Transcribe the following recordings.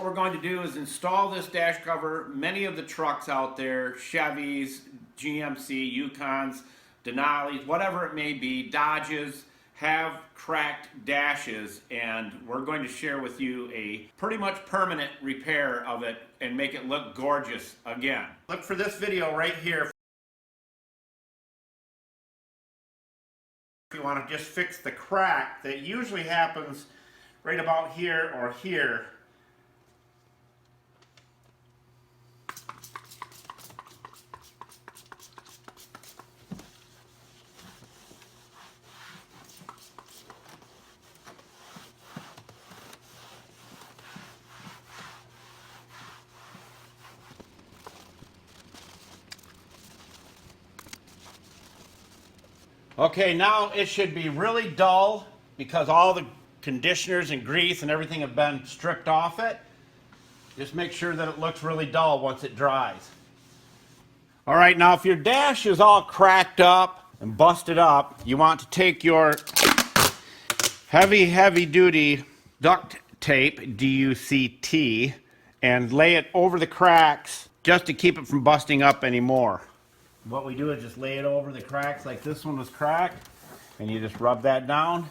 we're going to do is install this dash cover. Many of the trucks out there, Chevys, GMC, Yukons, Denali's, whatever it may be, Dodges, have cracked dashes, and we're going to share with you a pretty much permanent repair of it and make it look gorgeous again. Look for this video right here if you want to just fix the crack that usually happens right about here or here. Okay, now it should be really dull because all the conditioners and grease and everything have been stripped off it. Just make sure that it looks really dull once it dries. All right, now if your dash is all cracked up and busted up, you want to take your heavy duty duct tape, D-U-C-T, and lay it over the cracks just to keep it from busting up anymore. What we do is just lay it over the cracks like this one was cracked, and you just rub that down.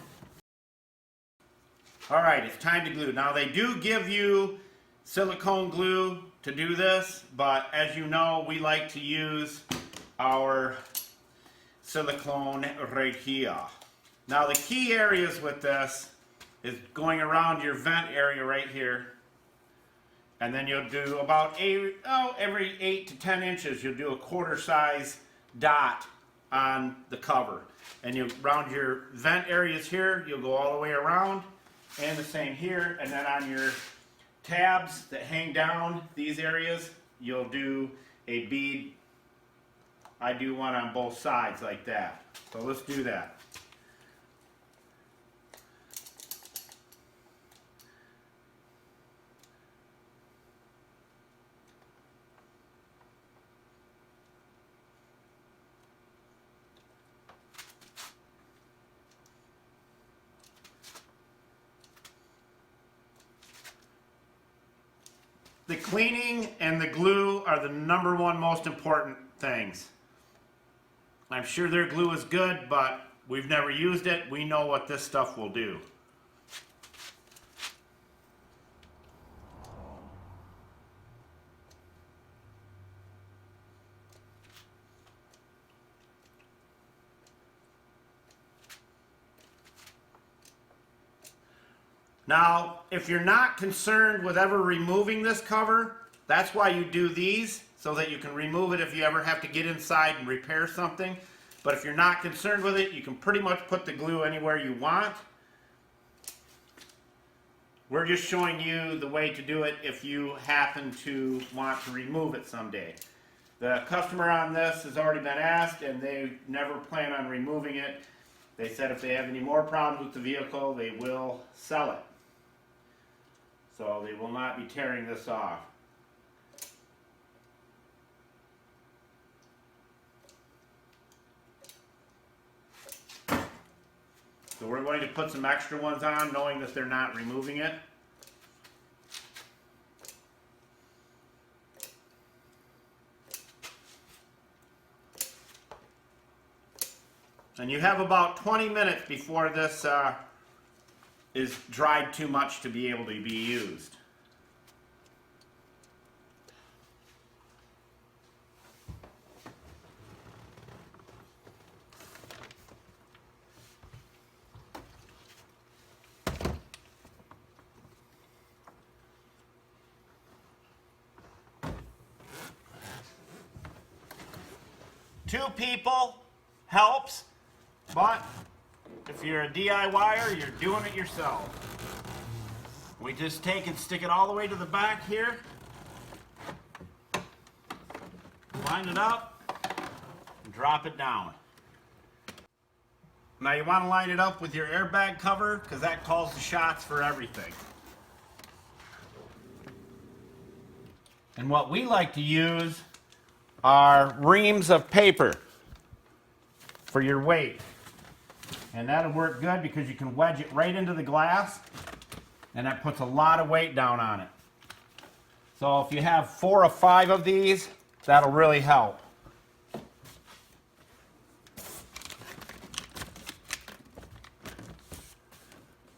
All right, it's time to glue. Now they do give you silicone glue to do this, but as you know, we like to use our silicone right here. Now the key areas with this is going around your vent area right here. And then you'll do about every 8 to 10 inches, you'll do a quarter size dot on the cover. And you round your vent areas here, you'll go all the way around, and the same here. And then on your tabs that hang down these areas, you'll do a bead. I do one on both sides like that. So let's do that. The cleaning and the glue are the #1 most important things. I'm sure their glue is good, but we've never used it. We know what this stuff will do. Now, if you're not concerned with ever removing this cover, that's why you do these, so that you can remove it if you ever have to get inside and repair something. But if you're not concerned with it, you can pretty much put the glue anywhere you want. We're just showing you the way to do it if you happen to want to remove it someday. The customer on this has already been asked, and they never plan on removing it. They said if they have any more problems with the vehicle, they will sell it. So they will not be tearing this off. So we're going to put some extra ones on, knowing that they're not removing it. And you have about 20 minutes before this is dried too much to be able to be used. Two people helps, but if you're a DIYer, you're doing it yourself. We just take and stick it all the way to the back here. Line it up and drop it down. Now you want to line it up with your airbag cover because that calls the shots for everything. And what we like to use are reams of paper for your weight. And that'll work good because you can wedge it right into the glass, and that puts a lot of weight down on it. So if you have 4 or 5 of these, that'll really help.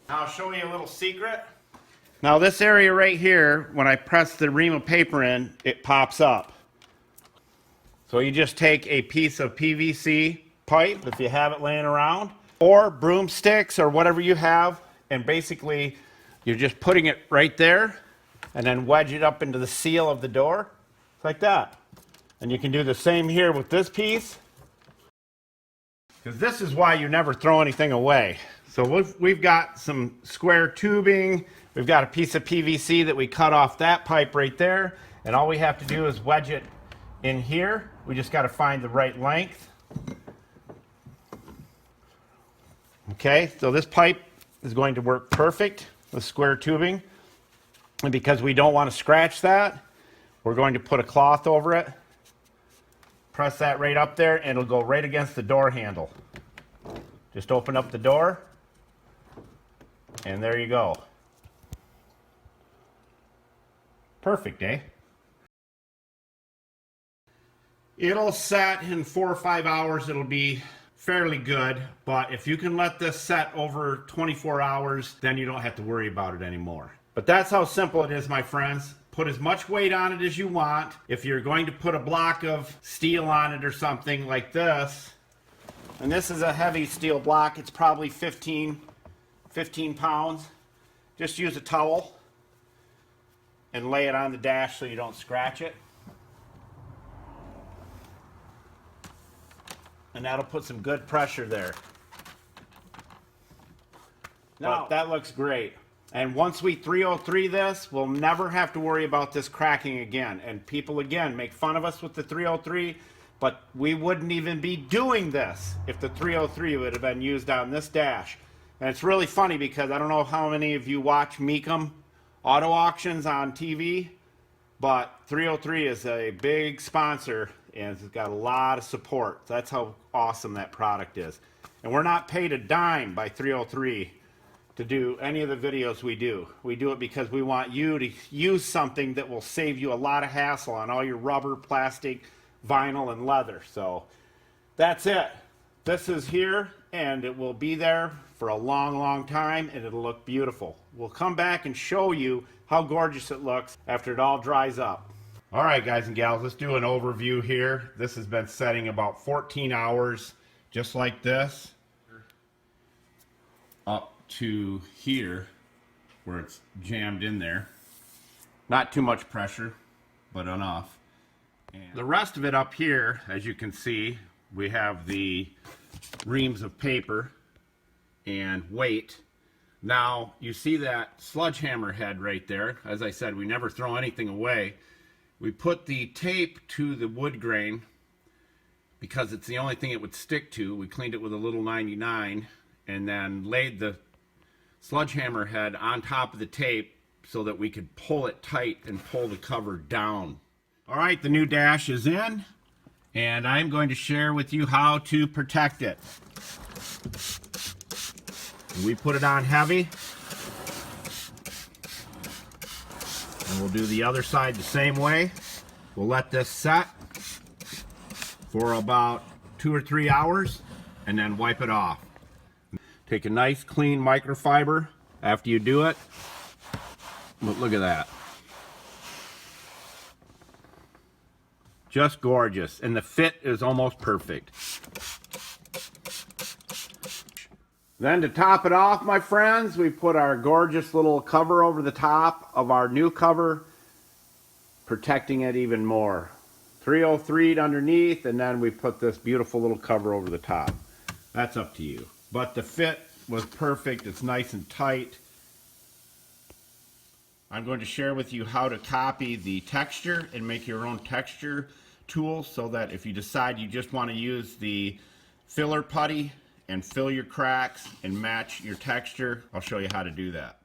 Now I'll show you a little secret. Now this area right here, when I press the ream of paper in, it pops up. So you just take a piece of PVC pipe, if you have it laying around, or broomsticks or whatever you have, and basically you're just putting it right there and then wedge it up into the seal of the door, like that. And you can do the same here with this piece, because this is why you never throw anything away. So we've got some square tubing, we've got a piece of PVC that we cut off that pipe right there, and all we have to do is wedge it in here. We just got to find the right length. Okay, so this pipe is going to work perfect with square tubing, and because we don't want to scratch that, we're going to put a cloth over it, press that right up there, and it'll go right against the door handle. Just open up the door, and there you go. Perfect, eh? It'll set in 4 or 5 hours. It'll be fairly good, but if you can let this set over 24 hours, then you don't have to worry about it anymore. But that's how simple it is, my friends. Put as much weight on it as you want. If you're going to put a block of steel on it or something like this, and this is a heavy steel block, it's probably 15 pounds. Just use a towel and lay it on the dash so you don't scratch it. And that'll put some good pressure there. Now, that looks great. And once we 303 this, we'll never have to worry about this cracking again. And people, again, make fun of us with the 303, but we wouldn't even be doing this if the 303 would have been used on this dash. And it's really funny because I don't know how many of you watch Meekum auto auctions on TV, but 303 is a big sponsor and it's got a lot of support. That's how awesome that product is. And we're not paid a dime by 303 to do any of the videos we do. We do it because we want you to use something that will save you a lot of hassle on all your rubber, plastic, vinyl, and leather. So that's it. This is here and it will be there for a long, long time and it'll look beautiful. We'll come back and show you how gorgeous it looks after it all dries up. All right, guys and gals, let's do an overview here. This has been setting about 14 hours, just like this, up to here where it's jammed in there. Not too much pressure, but enough. And the rest of it up here, as you can see, we have the reams of paper and weight. Now, you see that sledgehammer head right there. As I said, we never throw anything away. We put the tape to the wood grain because it's the only thing it would stick to. We cleaned it with a little 99 and then laid the sledgehammer head on top of the tape so that we could pull it tight and pull the cover down. All right, the new dash is in and I'm going to share with you how to protect it. We put it on heavy. And we'll do the other side the same way. We'll let this set for about 2 or 3 hours and then wipe it off. Take a nice clean microfiber after you do it. But look at that. Just gorgeous. And the fit is almost perfect. Then to top it off, my friends, we put our gorgeous little cover over the top of our new cover, protecting it even more. 303'd underneath, and then we put this beautiful little cover over the top. That's up to you. But the fit was perfect. It's nice and tight. I'm going to share with you how to copy the texture and make your own texture tool so that if you decide you just want to use the filler putty and fill your cracks and match your texture, I'll show you how to do that.